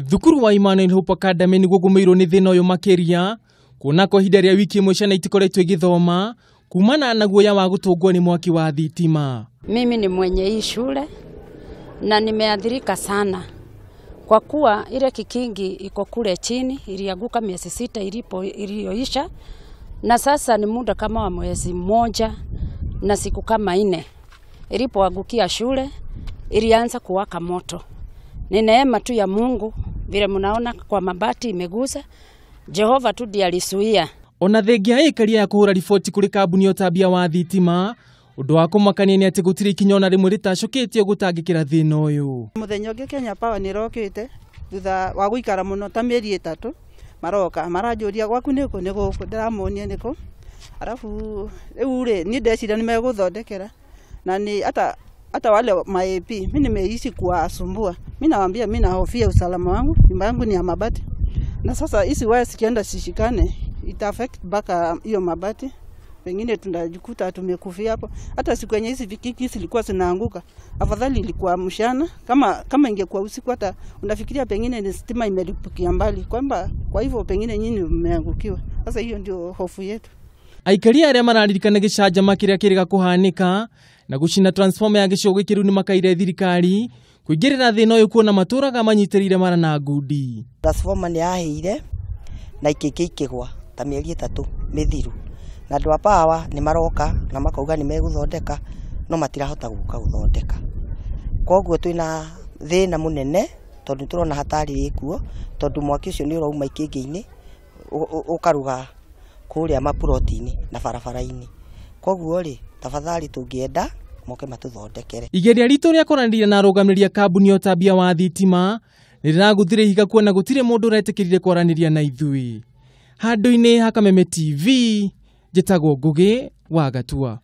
Thukuru wa Emmanuel Hope Academy ni gugumirwo ni thina uyu makiria kuna kwa ihinda ria wiki imwe ciana itikoretwo igithoma kumana na guoya wa gutungwo ni mwaki wa thitima. Mimi ni mwenye hii shule na nimeathirika sana kwa kuwa ile kikingi iko kule chini ilianguka miezi 6 iliyoisha, na sasa ni muda kama wa mwezi mmoja na siku kama 4 ilipoangukia shule ilianza kuwaka moto. Ni neema tu ya Mungu, vile mnaona kwa mabati imeguza, Jehova tu ndiye alisuia. Ona thengia ikaria ya kuhura riboti kuri kambuni ya utambia wa thitima, undu wa kumakania ni ati gutiri ikinya ona rimwe ritacukitio gutangikira thina uyu. Muthenya ungi Kenya Power ni rokite thutha wa guikara muno ta mieri 3 maroka marajuria gwaku niko ndiramonie niko, alafu ure ni ndecira ni meguthondekera na ni hata wale ma-AP mimi nimeishi kuwasumbua. Mimi nawaambia mimi nahofia usalama wangu, nyumba yangu ni ya mabati. Na sasa hizi waya sikienda sishikane ita affect baka hiyo mabati. Pengine tunajikuta tumekufia hapo. Hata siku yenye hizi vikiki zilikuwa zinaanguka, afadhali ilikuwa mchana. Kama ingekuwa usiku hata unafikiria pengine ni stima imelipukia mbali, kwamba kwa hivyo pengine nyinyi mmeangukiwa. Sasa hiyo ndio hofu yetu. Aikaria aria mararirikana gicanjama kiria kiriga kuhanika na gucina transformer ya gicogo kiru ni makaire thirikari kuigirira thina uyu kuona maturaga manyitirire mara na ngundi. Transformer ni ahire na ikikigwa ta mieri 3 mithiru, na andu a Power ni maroka na makauga ni meguthondeka no matirahota guka guthondeka. Koguo twina thina munene tondu turona hatari ikuo, tondu mwaki ucio ni urauma ikingi-ini ukaruga kuria maprotini na barabara-ini. Koguo ri tafadhali tungienda moke matuthondekere. Igeria ritu ria kuranĩria na arũgamĩrĩri a kambuni ya ũtambia wa thitima nĩrĩraguthire higa kuona gũtirĩ mũndũ ũretĩkĩrire kwaranĩria na ithuĩ. Handũ-inĩ ha Kameme TV, njĩtagwo Ngũgĩ wa Gatua.